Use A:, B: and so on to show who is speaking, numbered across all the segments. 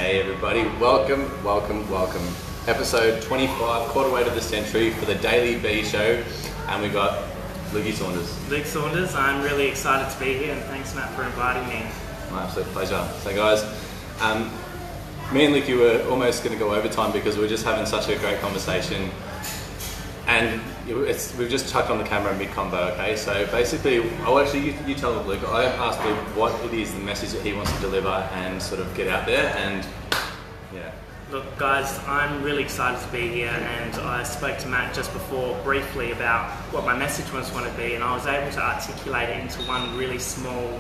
A: Hey everybody, welcome. Episode 25, quarter way to the century for the Daily B Show, and we got Saunders.
B: Luke Saunders, I'm really excited to be here, and thanks Matt for inviting me.
A: My absolute pleasure. So guys, me and Luke were almost going to go overtime because we were just having such a great conversation, and we've just chucked on the camera mid-combo, okay? So basically, you tell Luke, I asked Luke what it is, the message that he wants to deliver and sort of get out there, and yeah.
B: Look guys, I'm really excited to be here, and I spoke to Matt just before briefly about what my message was going to be, and I was able to articulate it into one really small,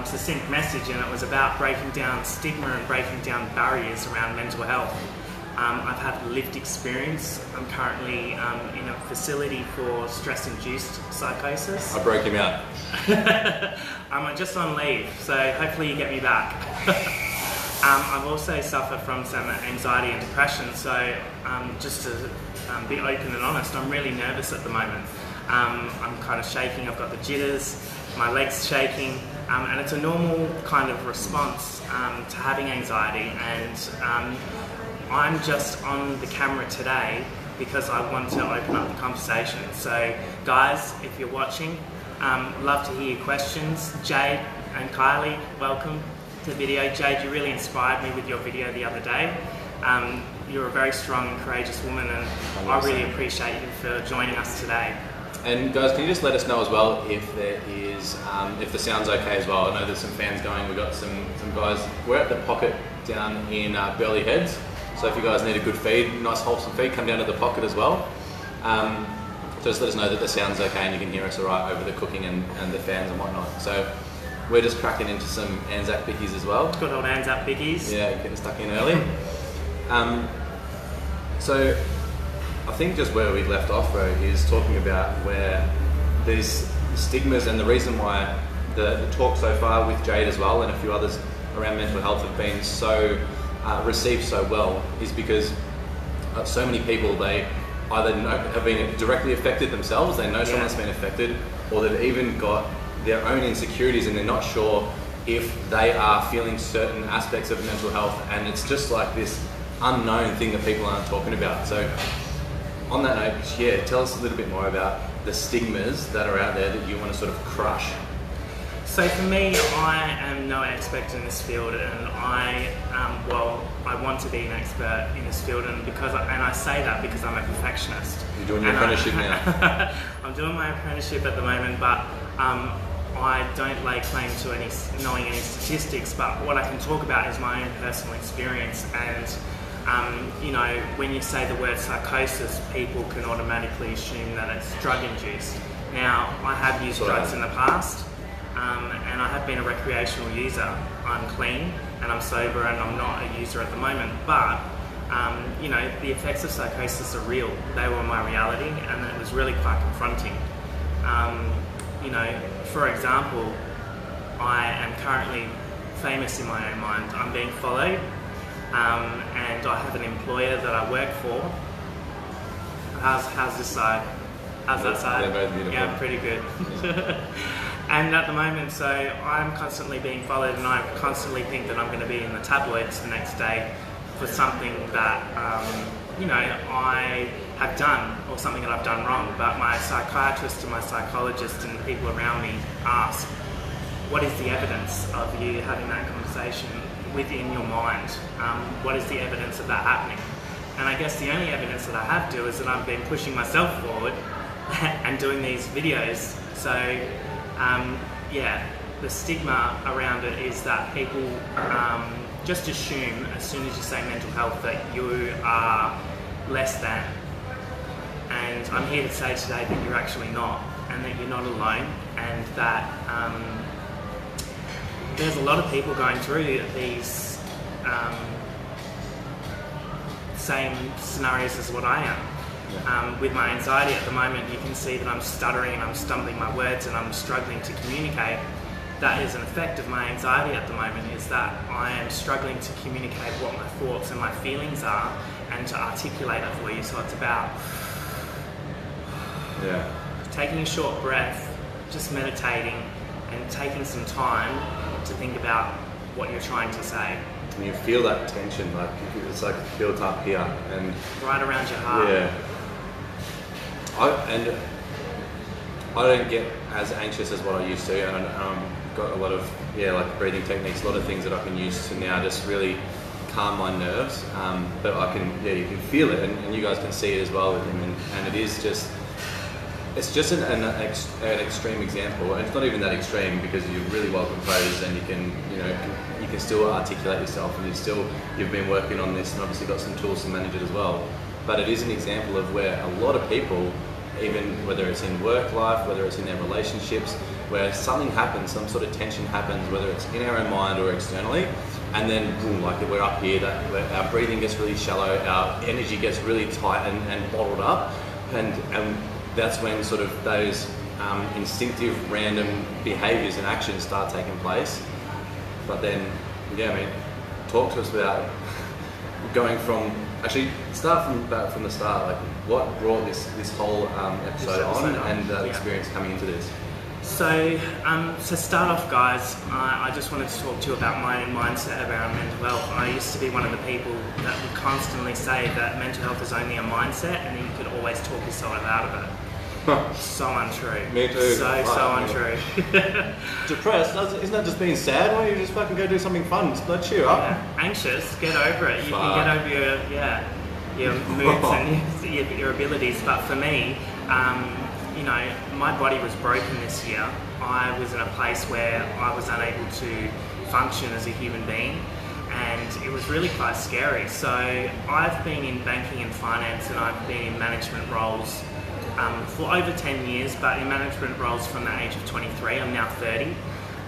B: succinct message, and it was about breaking down stigma and breaking down barriers around mental health. I've had lived experience. I'm currently in a facility for stress-induced psychosis.
A: I broke him out.
B: I'm just on leave, so hopefully you get me back. I've also suffered from some anxiety and depression, so just to be open and honest, I'm really nervous at the moment. I'm kind of shaking, I've got the jitters, my legs shaking, and it's a normal kind of response to having anxiety, and I'm just on the camera today because I want to open up the conversation. So guys, if you're watching, love to hear your questions. Jade and Kylie, welcome to the video. Jade, you really inspired me with your video the other day. You're a very strong and courageous woman, and I really appreciate you for joining us today.
A: And guys, can you just let us know as well if there is, if the sound's okay as well? I know there's some fans going, we've got some guys. We're at the Pocket down in Burleigh Heads. So if you guys need a good feed, nice wholesome feed, come down to the Pocket as well. Just let us know that the sound's okay and you can hear us alright over the cooking and the fans and whatnot. So we're just cracking into some Anzac bickies as well.
B: Good old Anzac bickies.
A: Yeah, getting stuck in early. So I think just where we left off, bro, is talking about where these stigmas and the reason why the talk so far with Jade as well and a few others around mental health have been so received so well is because so many people, they either have been directly affected themselves, they know someone's been affected, or they've even got their own insecurities and they're not sure if they are feeling certain aspects of mental health, and it's just like this unknown thing that people aren't talking about. So on that note, yeah, tell us a little bit more about the stigmas that are out there that you want to sort of crush.
B: So for me, I am no expert in this field, and I want to be an expert in this field, and I say that because I'm a perfectionist.
A: You're doing your apprenticeship now.
B: I'm doing my apprenticeship at the moment, but I don't lay claim to knowing any statistics. But what I can talk about is my own personal experience, and you know, when you say the word psychosis, people can automatically assume that it's drug-induced. Now, I have used drugs in the past. And I have been a recreational user. I'm clean and I'm sober and I'm not a user at the moment, but you know, the effects of psychosis are real. They were my reality, and it was really quite confronting. You know, for example, I am currently famous in my own mind. I'm being followed, and I have an employer that I work for. How's this side? How's that side?
A: They're both beautiful.
B: Yeah, pretty good. And at the moment, so I'm constantly being followed, and I constantly think that I'm going to be in the tabloids the next day for something that, you know, I have done, or something that I've done wrong. But my psychiatrist and my psychologist and the people around me ask, what is the evidence of you having that conversation within your mind? What is the evidence of that happening? And I guess the only evidence that I have to is that I've been pushing myself forward and doing these videos. So yeah, the stigma around it is that people just assume as soon as you say mental health that you are less than. And I'm here to say today that you're actually not, and that you're not alone, and that there's a lot of people going through these same scenarios as what I am. With my anxiety at the moment, you can see that I'm stuttering and I'm stumbling my words and I'm struggling to communicate. That is an effect of my anxiety at the moment, is that I am struggling to communicate what my thoughts and my feelings are and to articulate it for you. So it's about taking a short breath, just meditating and taking some time to think about what you're trying to say.
A: and you feel that tension, like it's like built up here, and
B: right around your heart.
A: Yeah. I don't get as anxious as what I used to, and got a lot of like breathing techniques, a lot of things that I can use to now just really calm my nerves. But I can, you can feel it, and you guys can see it as well with him, and it is just. It's just an extreme example, and it's not even that extreme because you're really well composed and you can still articulate yourself, and you've been working on this and obviously got some tools to manage it as well. But it is an example of where a lot of people, even whether it's in work life, whether it's in their relationships, where something happens, some sort of tension happens, whether it's in our own mind or externally, and then boom, like we're up here, that our breathing gets really shallow, our energy gets really tight and bottled up, and that's when sort of those instinctive, random behaviours and actions start taking place. But then, talk to us about going from, actually start from the start, like what brought this whole episode on and that experience coming into this.
B: So, to start off, guys, I just wanted to talk to you about my own mindset around mental health. I used to be one of the people that would constantly say that mental health is only a mindset and you could always talk yourself out of it. So untrue.
A: Me too.
B: So untrue.
A: Depressed? Isn't that just being sad? Why don't you just fucking go do something fun? Let's cheer up.
B: Yeah. Anxious? Get over it. You can get over your moods and your abilities. But for me, my body was broken this year. I was in a place where I was unable to function as a human being, and it was really quite scary. So I've been in banking and finance, and I've been in management roles for over 10 years, but in management roles from the age of 23. I'm now 30,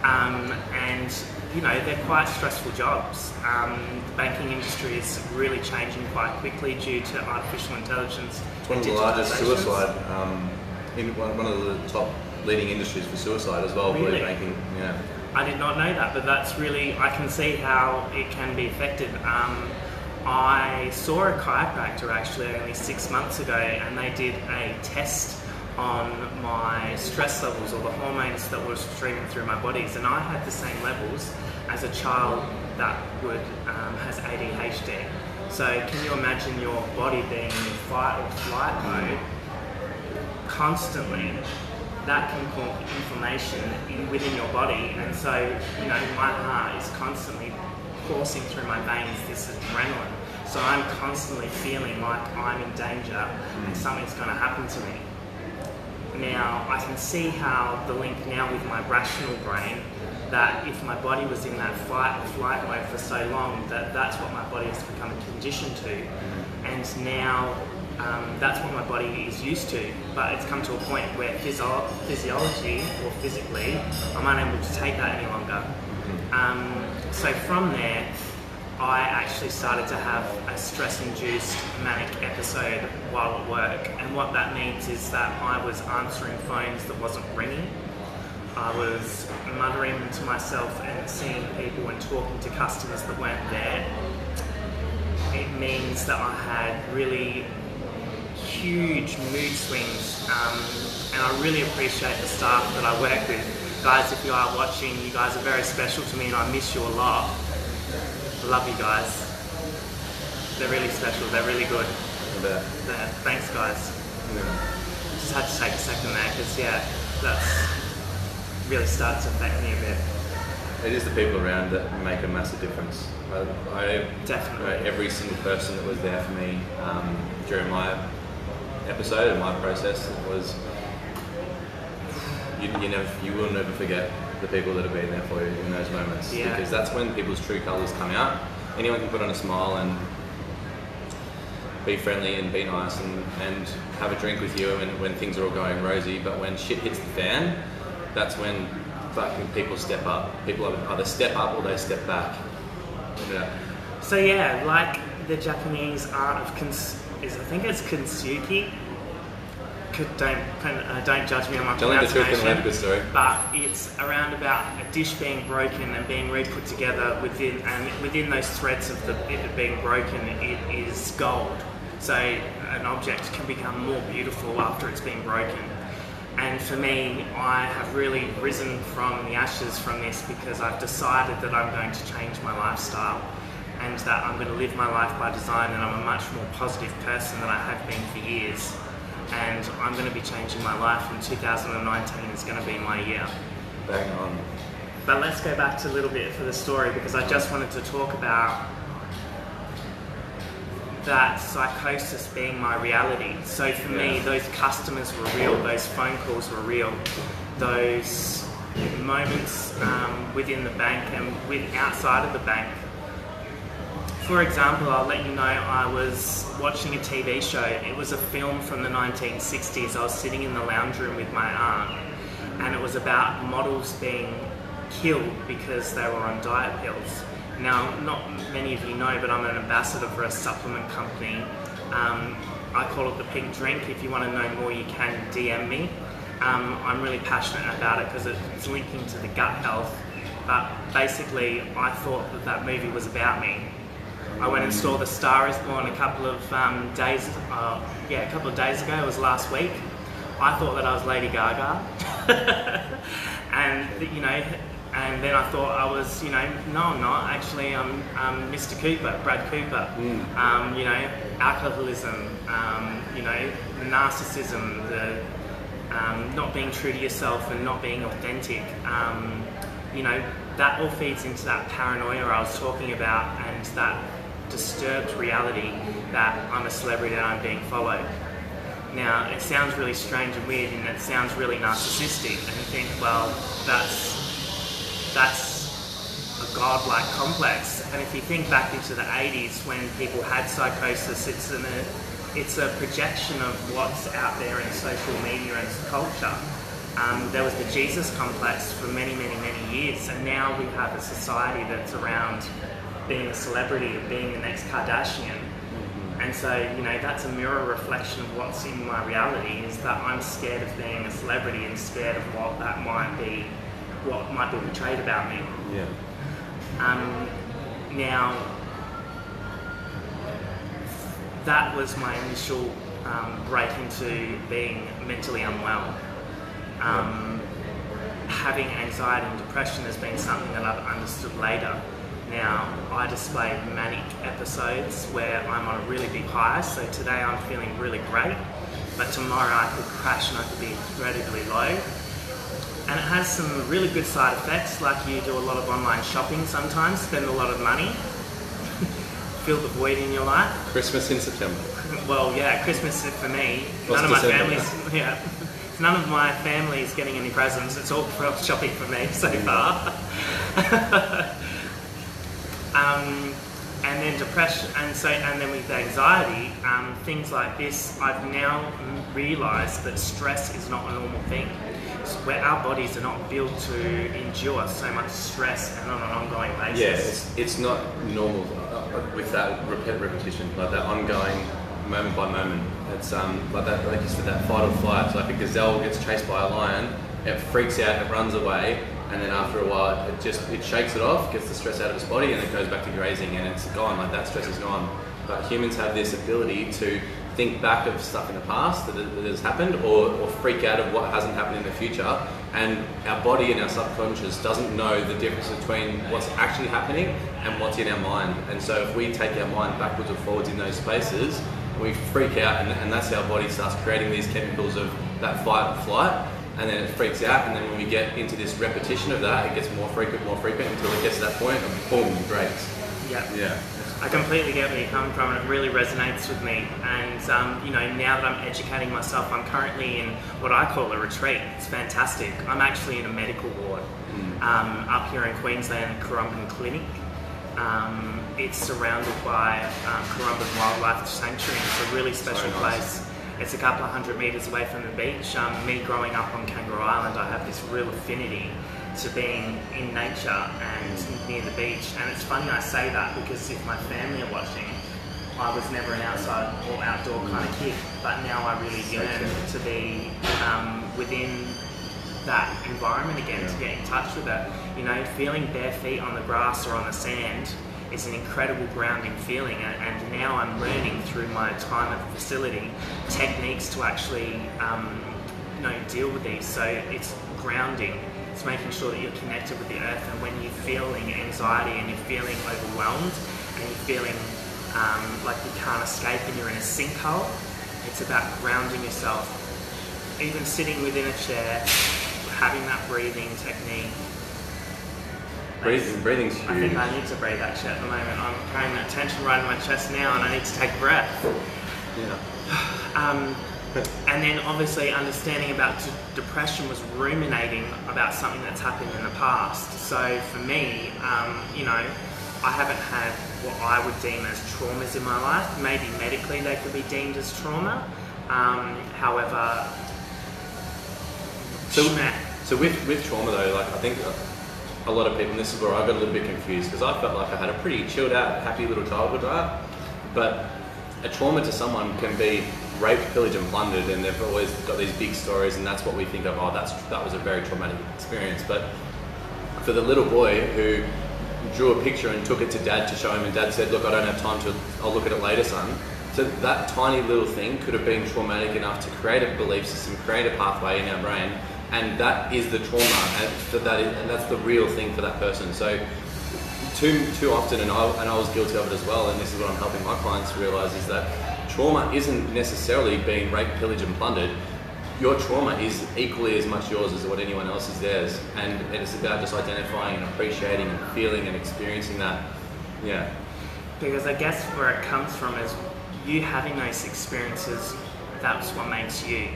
B: and they're quite stressful jobs. The banking industry is really changing quite quickly due to artificial intelligence.
A: It's one of the largest suicide, in one of the top leading industries for suicide as well.
B: Really?
A: Banking, yeah.
B: I did not know that, but that's really, I can see how it can be affected. I saw a chiropractor actually only 6 months ago, and they did a test on my stress levels, or the hormones that were streaming through my bodies, and I had the same levels as a child that has ADHD. So can you imagine your body being in fight or flight mode constantly? That can cause inflammation within your body, and so my heart is constantly coursing through my veins this adrenaline. So I'm constantly feeling like I'm in danger and something's going to happen to me. Now I can see how the link now with my rational brain, that if my body was in that fight or flight mode for so long, that's what my body has become conditioned to, and now that's what my body is used to. But it's come to a point where physiology or physically, I'm unable to take that any longer. So from there, I actually started to have a stress-induced manic episode while at work, and what that means is that I was answering phones that wasn't ringing. I was muttering to myself and seeing people and talking to customers that weren't there. It means that I had really huge mood swings, and I really appreciate the staff that I work with. Guys, if you are watching, you guys are very special to me, and I miss you a lot. I love you guys. They're really special, they're really good. Thanks guys. Just had to take a second there, because that's really started to affect me a bit.
A: It is the people around that make a massive difference.
B: Definitely.
A: Every single person that was there for me during my episode and my process was, you will never forget the people that have been there for you in those moments, because that's when people's true colours come out. Anyone can put on a smile and be friendly and be nice and have a drink with you when things are all going rosy, but when shit hits the fan, that's when fucking people step up. People either step up or they step back.
B: So like the Japanese art of I think it's kintsugi. Don't judge me on my pronunciation, but it's around about a dish being broken and being re-put together within those threads of it being broken, it is gold. So an object can become more beautiful after it's been broken. And for me, I have really risen from the ashes from this, because I've decided that I'm going to change my lifestyle. and that I'm going to live my life by design, and I'm a much more positive person than I have been for years. And I'm going to be changing my life, and 2019 is going to be my year.
A: Bang on.
B: But let's go back to a little bit for the story, because I just wanted to talk about that psychosis being my reality. So for me, those customers were real, those phone calls were real, those moments within the bank and outside of the bank. For example, I'll let you know, I was watching a TV show. It was a film from the 1960s. I was sitting in the lounge room with my aunt, and it was about models being killed because they were on diet pills. Now, not many of you know, but I'm an ambassador for a supplement company. I call it the Pink Drink. If you want to know more, you can DM me. I'm really passionate about it because it's linking to the gut health. But basically, I thought that movie was about me. I went and saw The Star Is Born a couple of days ago. It was last week. I thought that I was Lady Gaga, and and then I thought I was, no, I'm not. Actually, I'm Mr. Cooper, Brad Cooper. Alcoholism, narcissism, the not being true to yourself and not being authentic. That all feeds into that paranoia I was talking about, and that disturbed reality that I'm a celebrity and I'm being followed. Now, it sounds really strange and weird, and it sounds really narcissistic, and you think, well, that's a godlike complex. And if you think back into the 80s when people had psychosis, it's a projection of what's out there in social media and culture. There was the Jesus complex for many, many, many years, and now we have a society that's around being a celebrity, being the next Kardashian. And so, that's a mirror reflection of what's in my reality, is that I'm scared of being a celebrity and scared of what might be portrayed about me.
A: Yeah.
B: Now, that was my initial break into being mentally unwell. Having anxiety and depression has been something that I've understood later. Now, I display manic episodes where I'm on a really big high, so today I'm feeling really great, but tomorrow I could crash and I could be incredibly low. And it has some really good side effects, like you do a lot of online shopping sometimes, spend a lot of money, fill the void in your life.
A: Christmas in September.
B: Well, yeah, Christmas for me.
A: None of
B: my family is getting any presents. It's all shopping for me so far. And then depression, and then with anxiety, things like this, I've now realised that stress is not a normal thing. Where our bodies are not built to endure so much stress and on an ongoing basis.
A: Yeah, it's not normal with that repetition, like that ongoing moment by moment. It's like that, like you said, that fight or flight. Like a gazelle gets chased by a lion, it freaks out, it runs away, and then after a while it shakes it off, gets the stress out of its body, and it goes back to grazing, and it's gone. Like that stress is gone. But humans have this ability to think back of stuff in the past that has happened, or freak out of what hasn't happened in the future, and our body and our subconscious doesn't know the difference between what's actually happening and what's in our mind. And so if we take our mind backwards or forwards in those spaces, we freak out, and that's how our body starts creating these chemicals of that fight or flight, and then it freaks out, and then when we get into this repetition of that, it gets more frequent until it gets to that point and boom, it breaks. Yeah.
B: I completely get where you're coming from, and it really resonates with me. And now that I'm educating myself, I'm currently in what I call a retreat. It's fantastic. I'm actually in a medical ward up here in Queensland at Currumbin Clinic. It's surrounded by Currumbin Wildlife Sanctuary. It's a really special place. It's a couple of 100 metres away from the beach. Me growing up on Kangaroo Island, I have this real affinity to being in nature and near the beach. And it's funny I say that, because if my family are watching, I was never an outside or outdoor kind of kid, but now I really yearn to be within that environment again, to get in touch with it. Feeling bare feet on the grass or on the sand is an incredible grounding feeling, and now I'm learning through my time at the facility techniques to actually deal with these. So it's grounding, It's making sure that you're connected with the earth, and when you're feeling anxiety and you're feeling overwhelmed and you're feeling like you can't escape and you're in a sinkhole, it's about grounding yourself. Even sitting within a chair, having that breathing technique.
A: Breathing's huge.
B: I think I need to breathe actually at the moment. I'm carrying that tension right in my chest now and I need to take a breath.
A: Yeah.
B: And then obviously understanding about depression was ruminating about something that's happened in the past. So for me, I haven't had what I would deem as traumas in my life. Maybe medically they could be deemed as trauma. However,
A: so with trauma though, like I think a lot of people, and this is where I got a little bit confused, because I felt like I had a pretty chilled out, happy little childhood, right? But a trauma to someone can be raped, pillaged and plundered, and they've always got these big stories, and that's what we think of, that was a very traumatic experience. But for the little boy who drew a picture and took it to dad to show him, and dad said, look, I don't have time I'll look at it later, son. So that tiny little thing could have been traumatic enough to create a belief system, create a pathway in our brain, and that is the trauma, and that's the real thing for that person. So too often, and I was guilty of it as well, and this is what I'm helping my clients realize, is that trauma isn't necessarily being raped, pillaged and plundered. Your trauma is equally as much yours as what anyone else is theirs, and it's about just identifying and appreciating and feeling and experiencing that. Yeah.
B: Because I guess where it comes from is you having those experiences, that's what makes you.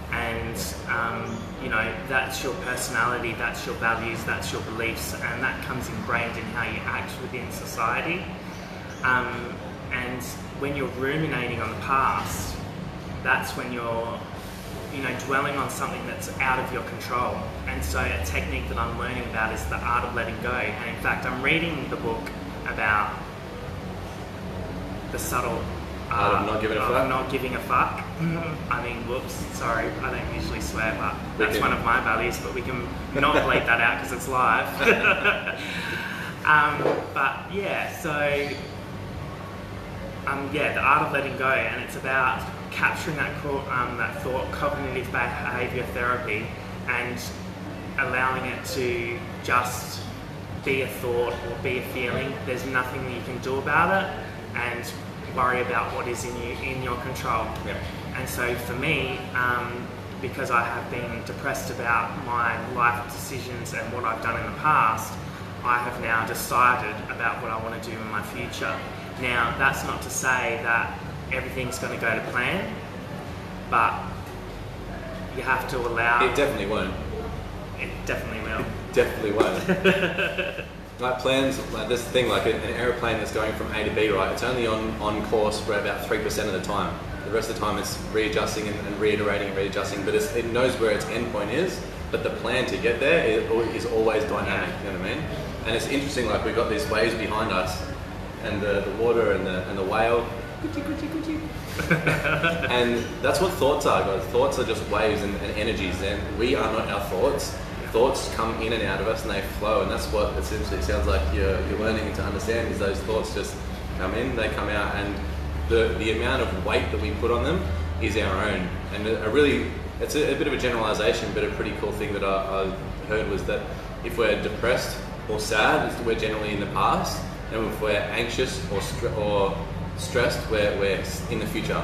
B: And that's your personality, that's your values, that's your beliefs, and that comes ingrained in how you act within society. And when you're ruminating on the past, that's when you're dwelling on something that's out of your control. And so a technique that I'm learning about is the art of letting go. And in fact, I'm reading the book about the subtle
A: art of not giving a fuck.
B: I mean, whoops, sorry, I don't usually swear, but that's one of my values, but we can not bleep that out because it's live. But yeah, so the art of letting go, and it's about capturing that thought, cognitive behavior therapy, and allowing it to just be a thought or be a feeling. There's nothing that you can do about it, and worry about what is in your control.
A: Yeah.
B: And so for me, because I have been depressed about my life decisions and what I've done in the past, I have now decided about what I want to do in my future. Now, that's not to say that everything's going to go to plan, but you have to allow...
A: It definitely won't.
B: It definitely will.
A: It definitely won't. Like plans, like this thing, like an aeroplane that's going from A to B, right? It's only on course for about 3% of the time. The rest of the time it's readjusting and reiterating and readjusting, but it knows where its end point is, but the plan to get there is always dynamic, you know what I mean? And it's interesting, like we've got these waves behind us, and the water and the whale, and that's what thoughts are, guys. Thoughts are just waves and energies, and we are not our thoughts. Thoughts come in and out of us and they flow, and that's what essentially it sounds like you're learning to understand, is those thoughts just come in, they come out, and the amount of weight that we put on them is our own. And it's a bit of a generalization, but a pretty cool thing that I heard was that if we're depressed or sad, we're generally in the past, and if we're anxious or stressed, we're in the future.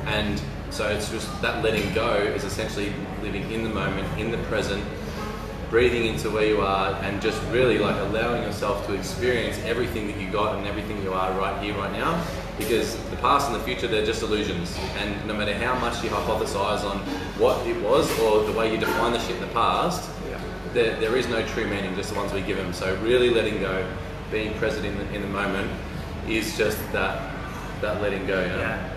A: And so it's just that letting go is essentially living in the moment, in the present, breathing into where you are, and just really like allowing yourself to experience everything that you got and everything you are right here, right now. Because the past and the future, they're just illusions. And no matter how much you hypothesize on what it was or the way you define the shit in the past, there is no true meaning, just the ones we give them. So really letting go, being present in the moment, is just that letting go. You know?
B: Yeah.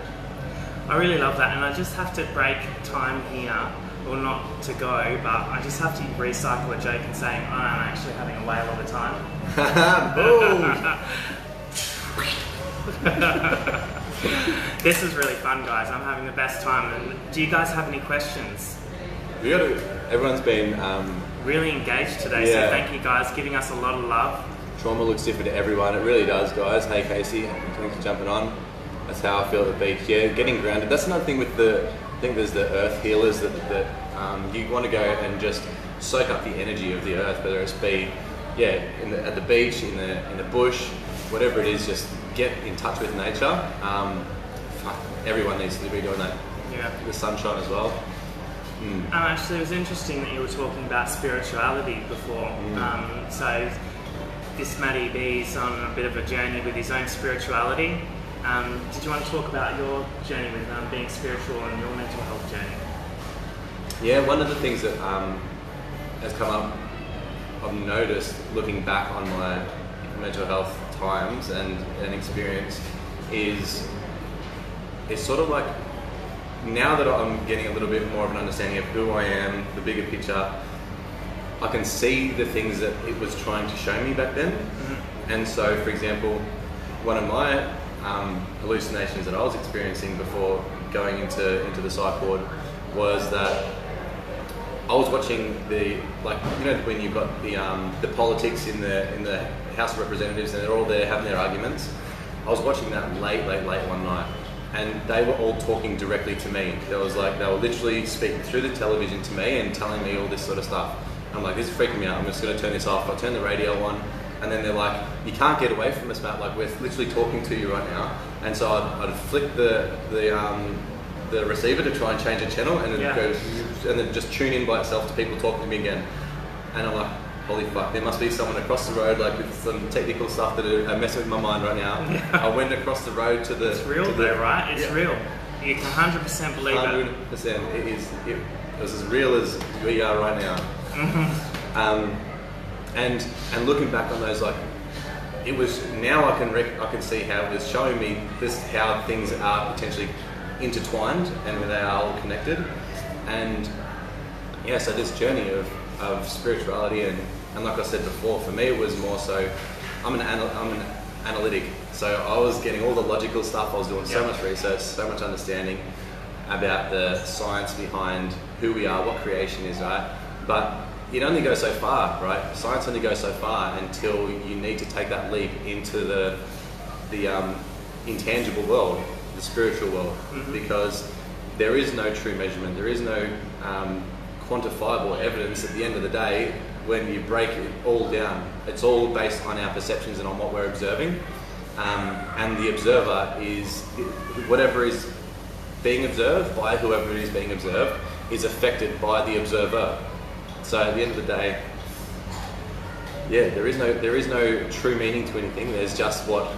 B: I really love that, and I just have to break time here. Well, not to go, but I just have to recycle a joke and saying I'm actually having a whale all the time. This is really fun, guys. I'm having the best time. And do you guys have any questions?
A: Everyone's been
B: really engaged today, so thank you guys, giving us a lot of love.
A: Trauma looks different to everyone. It really does, guys. Hey, Casey, thanks for jumping on. That's how I feel at the beach. Yeah, getting grounded. That's another thing with I think there's the earth healers that you want to go and just soak up the energy of the earth, whether it's be at the beach, in the bush, whatever it is, just get in touch with nature. Everyone needs to be doing that.
B: Yeah.
A: The sunshine as well.
B: Actually, it was interesting that you were talking about spirituality before. So this Matty B's on a bit of a journey with his own spirituality. Did you want to talk about your journey with being spiritual and your mental health journey?
A: Yeah, one of the things that has come up, I've noticed looking back on my mental health times and experience is it's sort of like, now that I'm getting a little bit more of an understanding of who I am, the bigger picture, I can see the things that it was trying to show me back then. And so, for example, one of my hallucinations that I was experiencing before going into the psych ward was that I was watching when you've got the politics in the House of Representatives and they're all there having their arguments. I was watching that late one night, and they were all talking directly to me. They were literally speaking through the television to me and telling me all this sort of stuff. I'm like, this is freaking me out. I'm just going to turn this off. I turn the radio on, and then they're like, you can't get away from us, Matt. Like, we're literally talking to you right now. And so I'd flick the receiver to try and change a channel, and then it goes, and then just tune in by itself to people talking to me again. And I'm like, holy fuck, there must be someone across the road, like with some technical stuff that are messing with my mind right now. Yeah. I went across the road to the...
B: It's real though, right? It's real. You can 100% believe
A: 100%. It was as real as we are right now. And looking back on those, like, it was, now I can see how it was showing me this, how things are potentially intertwined and they are all connected. And yeah, so this journey of spirituality and like I said before, for me it was more so, I'm an analytic, so I was getting all the logical stuff. I was doing so much research, so much understanding about the science behind who we are, what creation is, right? But it only goes so far, right? Science only goes so far until you need to take that leap into the intangible world, the spiritual world, because there is no true measurement, there is no quantifiable evidence at the end of the day. When you break it all down, it's all based on our perceptions and on what we're observing, and the observer is, whatever is being observed by whoever it is being observed is affected by the observer. So at the end of the day, yeah, there is no true meaning to anything. There's just what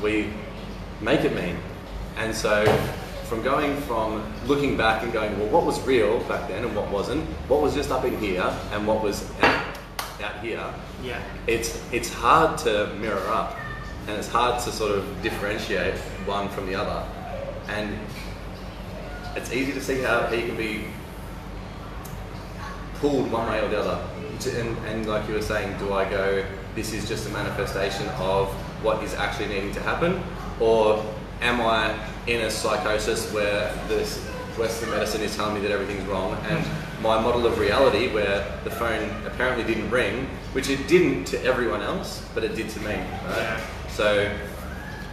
A: we make it mean. And so from looking back and going, well, what was real back then and what wasn't, what was just up in here and what was out here, it's hard to mirror up, and it's hard to sort of differentiate one from the other. And it's easy to see how you can be pulled one way or the other. And like you were saying, do I go, this is just a manifestation of what is actually needing to happen, or am I in a psychosis where this Western medicine is telling me that everything's wrong, and my model of reality where the phone apparently didn't ring, which it didn't to everyone else, but it did to me, right?
B: Yeah.
A: So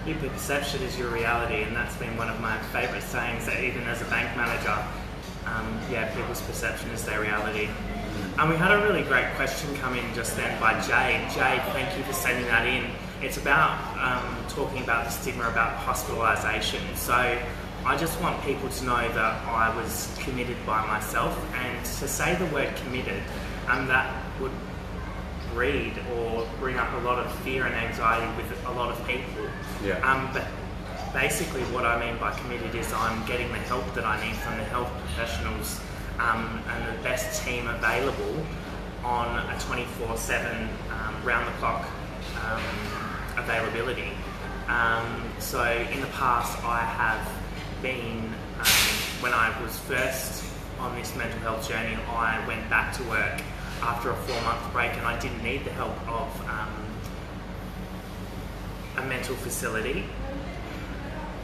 B: your perception is your reality, and that's been one of my favourite sayings, that even as a bank manager, people's perception is their reality. And we had a really great question come in just then by Jade. Jade, thank you for sending that in. It's about talking about the stigma about hospitalisation. So I just want people to know that I was committed by myself, and to say the word committed, that would breed or bring up a lot of fear and anxiety with a lot of people.
A: Yeah.
B: But basically what I mean by committed is I'm getting the help that I need from the health professionals and the best team available on a 24/7 round-the-clock availability. So in the past I have been, when I was first on this mental health journey, I went back to work after a 4-month break, and I didn't need the help of a mental facility.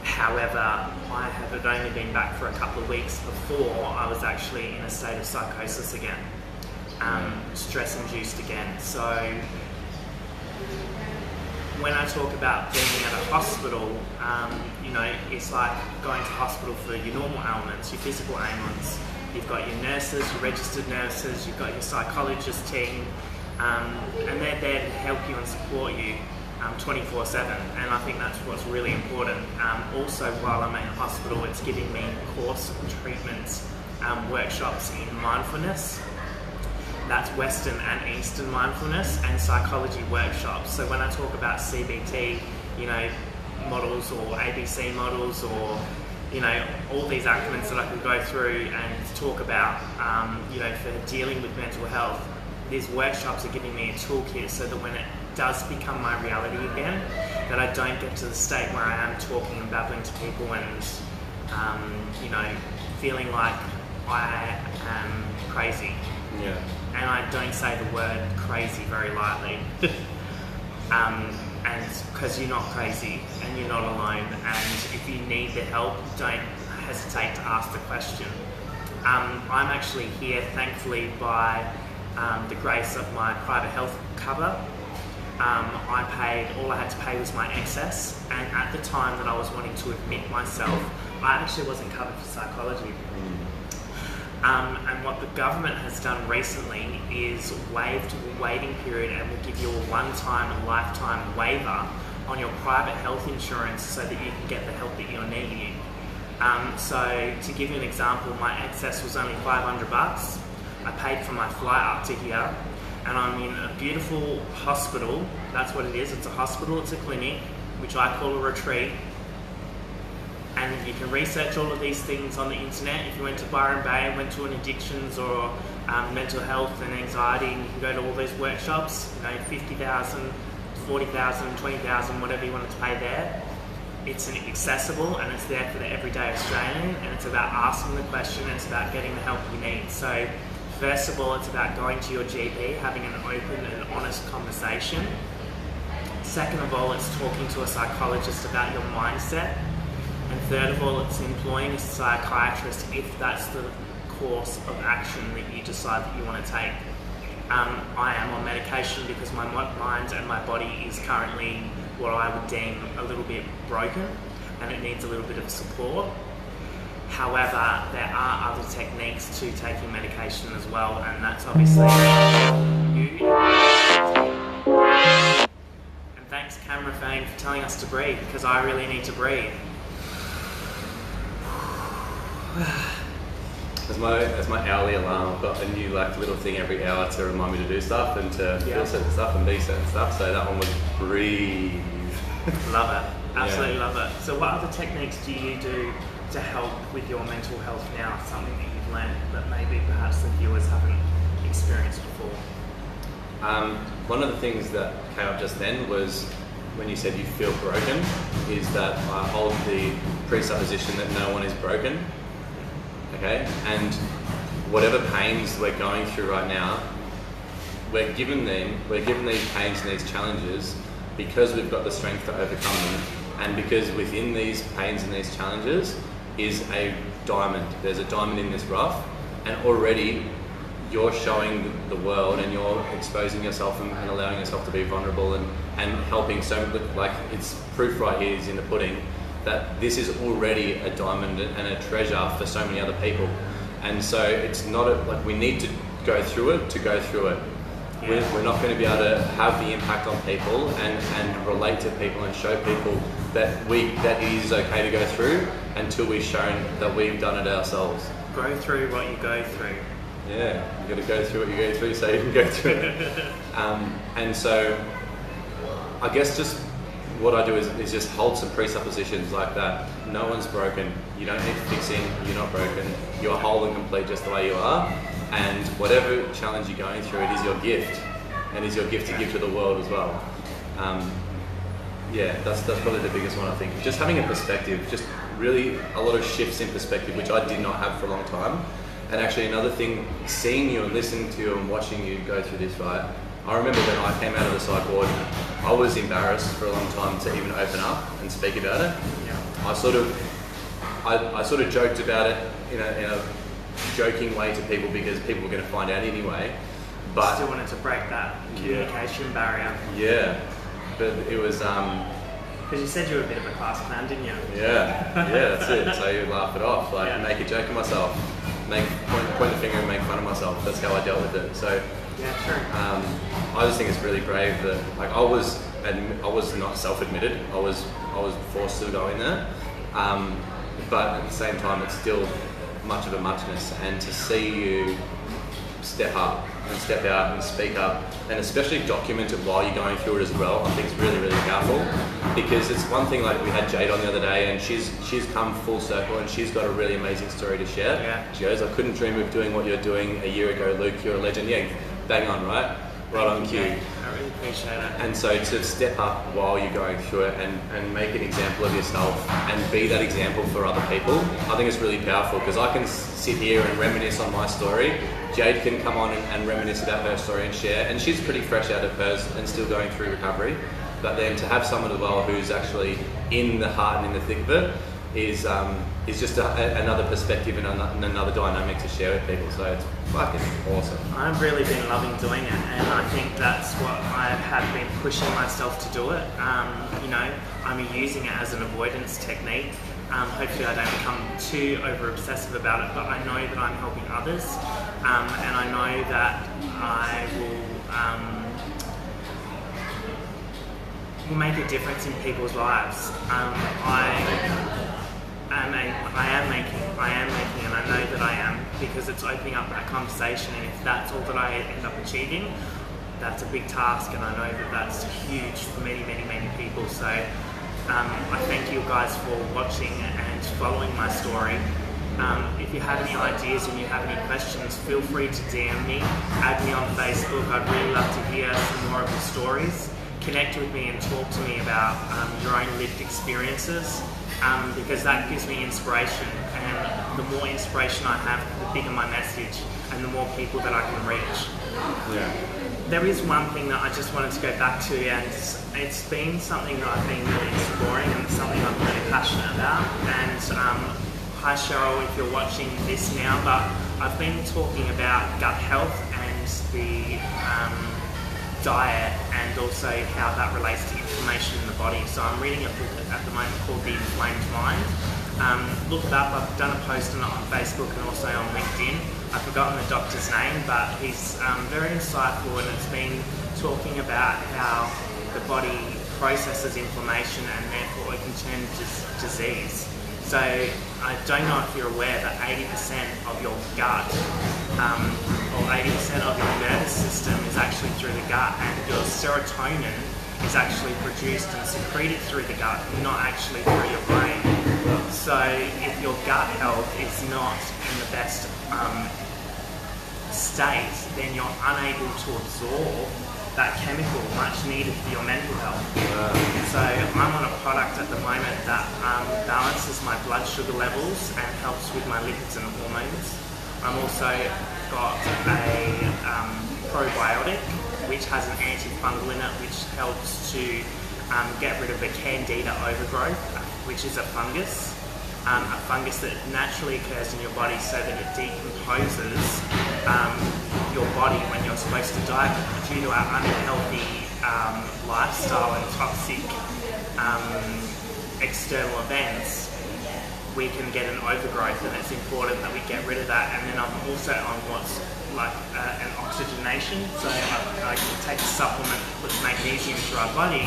B: However, I had only been back for a couple of weeks before I was actually in a state of psychosis again, stress-induced again. So when I talk about being at a hospital, it's like going to hospital for your normal ailments, your physical ailments, you've got your nurses, your registered nurses, you've got your psychologist team, and they're there to help you and support you 24/7, and I think that's what's really important. Also, while I'm in hospital, it's giving me course treatments, workshops in mindfulness. That's Western and Eastern mindfulness, and psychology workshops. So when I talk about CBT, models or ABC models, or all these acronyms that I can go through and talk about, for dealing with mental health, these workshops are giving me a toolkit so that when it does become my reality again, that I don't get to the state where I am talking and babbling to people and, feeling like I am crazy.
A: Yeah.
B: And I don't say the word crazy very lightly. And because you're not crazy and you're not alone, and if you need the help, don't hesitate to ask the question. I'm actually here, thankfully, by the grace of my private health cover. All I had to pay was my excess, and at the time that I was wanting to admit myself, I actually wasn't covered for psychology. And what the government has done recently is waived the waiting period and will give you a one-time and lifetime waiver on your private health insurance so that you can get the help that you're needing. So to give you an example, my excess was only $500. I paid for my flight up to here, and I'm in a beautiful hospital. That's what it is. It's a hospital, it's a clinic, which I call a retreat. And you can research all of these things on the internet. If you went to Byron Bay and went to an addictions or mental health and anxiety, and you can go to all those workshops, $50,000, $40,000, $20,000, whatever you wanted to pay there. It's accessible, and it's there for the everyday Australian, and it's about asking the question, and it's about getting the help you need. So first of all, it's about going to your GP, having an open and honest conversation. Second of all, it's talking to a psychologist about your mindset. And third of all, it's employing a psychiatrist if that's the course of action that you decide that you want to take. I am on medication because my mind and my body is currently what I would deem a little bit broken, and it needs a little bit of support. However, there are other techniques to taking medication as well, and that's obviously you. And thanks Camera Fame for telling us to breathe, because I really need to breathe.
A: As my hourly alarm, I've got a new little thing every hour to remind me to do stuff and to feel certain stuff and be certain stuff. So that one was breathe.
B: Love it. Absolutely love it. So what other techniques do you do to help with your mental health now? Something that you've learned that maybe perhaps the viewers haven't experienced before?
A: One of the things that came up just then was when you said you feel broken, is that I hold the presupposition that no one is broken. Okay, and whatever pains we're going through right now, we're given these pains and these challenges because we've got the strength to overcome them, and because within these pains and these challenges is a diamond. There's a diamond in this rough, and already you're showing the world and you're exposing yourself and allowing yourself to be vulnerable and helping it's proof right here is in the pudding that this is already a diamond and a treasure for so many other people. And so it's not we need to go through it to go through it. Yeah. We're not going to be able to have the impact on people and relate to people and show people that it is okay to go through until we've shown that we've done it ourselves.
B: Go through what you go through.
A: Yeah, you got to go through what you go through so you can go through it. And so I guess just what I do is just hold some presuppositions like that. No one's broken. You don't need fixing. You're not broken. You're whole and complete just the way you are. And whatever challenge you're going through, it is your gift. And it's your gift to give to the world as well. That's probably the biggest one, I think. Just having a perspective, just really a lot of shifts in perspective, which I did not have for a long time. And actually another thing, seeing you and listening to you and watching you go through this, right? I remember when I came out of the psych ward, I was embarrassed for a long time to even open up and speak about it. Yeah. I sort of joked about it in a joking way to people because people were going to find out anyway. But
B: still wanted to break that communication barrier.
A: Yeah, but it was
B: because you said you were a bit of a class clown, didn't you?
A: Yeah, that's it. So you laugh it off, make a joke of myself. point the finger and make fun of myself. That's how I dealt with it. So
B: Yeah, true.
A: I just think it's really brave that, like, I was not self-admitted. I was forced to go in there, but at the same time, it's still much of a muchness. And to see you step up and step out and speak up, and especially document it while you're going through it as well, I think it's really, really powerful. Because it's one thing, like we had Jade on the other day, and she's come full circle, and she's got a really amazing story to share.
B: Yeah.
A: She goes, "I couldn't dream of doing what you're doing a year ago, Luke. You're a legend." Yeah, bang on, right on cue.
B: I really appreciate it.
A: And so to step up while you're going through it and make an example of yourself and be that example for other people, I think it's really powerful, because I can sit here and reminisce on my story. Jade can come on and reminisce about her story and share, and she's pretty fresh out of hers and still going through recovery. But then to have someone as well who's actually in the heart and in the thick of it is just another perspective and another dynamic to share with people. So it's fucking awesome.
B: I've really been loving doing it, and I think that's what I have been pushing myself to do it. You know, I'm using it as an avoidance technique. Hopefully I don't become too over obsessive about it, but I know that I'm helping others, and I know that I will make a difference in people's lives. I am making, and I know that I am, because it's opening up that conversation. And if that's all that I end up achieving, that's a big task, and I know that that's huge for many, many, many people. So I thank you guys for watching and following my story. If you have any ideas and you have any questions, feel free to DM me, add me on Facebook. I'd really love to hear some more of your stories. Connect with me and talk to me about your own lived experiences, because that gives me inspiration, and the more inspiration I have, the bigger my message and the more people that I can reach.
A: Yeah.
B: There is one thing that I just wanted to go back to, and it's been something that I've been really exploring, and it's something I'm really passionate about. And hi Cheryl, if you're watching this now, but I've been talking about gut health and the diet, and also how that relates to inflammation in the body. So I'm reading a book at the moment called The Inflamed Mind. Look it up. I've done a post on it on Facebook and also on LinkedIn. I've forgotten the doctor's name, but he's very insightful, and it's been talking about how the body processes inflammation and therefore it can turn into disease. So I don't know if you're aware that 80% of your gut or 80% of your nervous system is actually through the gut, and your serotonin is actually produced and secreted through the gut, not actually through your brain. So if your gut health is not in the best state, then you're unable to absorb that chemical much needed for your mental health. So I'm on a product at the moment that balances my blood sugar levels and helps with my lipids and hormones. I'm also got a probiotic which has an antifungal in it, which helps to get rid of the candida overgrowth, which is a fungus that naturally occurs in your body, so that it decomposes your body when you're supposed to die. Due to our unhealthy lifestyle and toxic external events, we can get an overgrowth, and it's important that we get rid of that. And then I'm also on what's like an oxygenation, so I can take a supplement that puts magnesium through our body,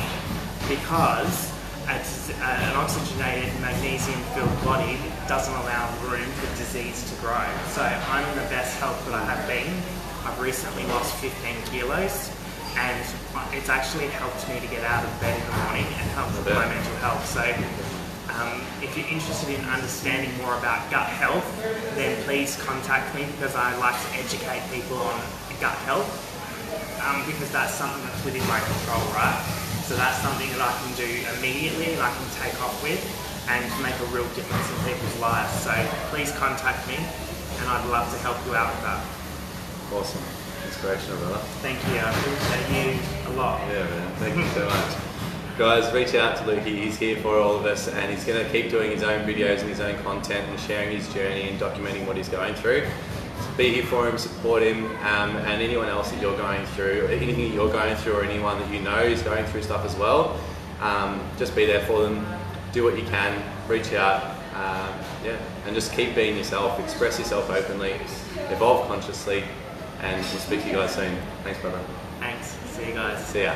B: because an oxygenated magnesium-filled body doesn't allow room for disease to grow. So I'm in the best health that I have been. I've recently lost 15 kilos, and it's actually helped me to get out of bed in the morning and help with my mental health. So if you're interested in understanding more about gut health, then please contact me, because I like to educate people on gut health, because that's something that's within my control, right? So that's something that I can do immediately, and I can take off with and make a real difference in people's lives. So please contact me, and I'd love to help you out with that.
A: Awesome. Inspirational, brother.
B: Thank you. I appreciate you a lot.
A: Yeah, man. Thank you so much. Guys, reach out to Luke. He's here for all of us, and he's going to keep doing his own videos and his own content and sharing his journey and documenting what he's going through. Be here for him, support him, and anyone else that you're going through, anything that you're going through, or anyone that you know is going through stuff as well. Just be there for them. Do what you can. Reach out. Yeah, and just keep being yourself, express yourself openly, evolve consciously, and we'll speak to you guys soon. Thanks, brother.
B: Thanks. See you guys.
A: See ya.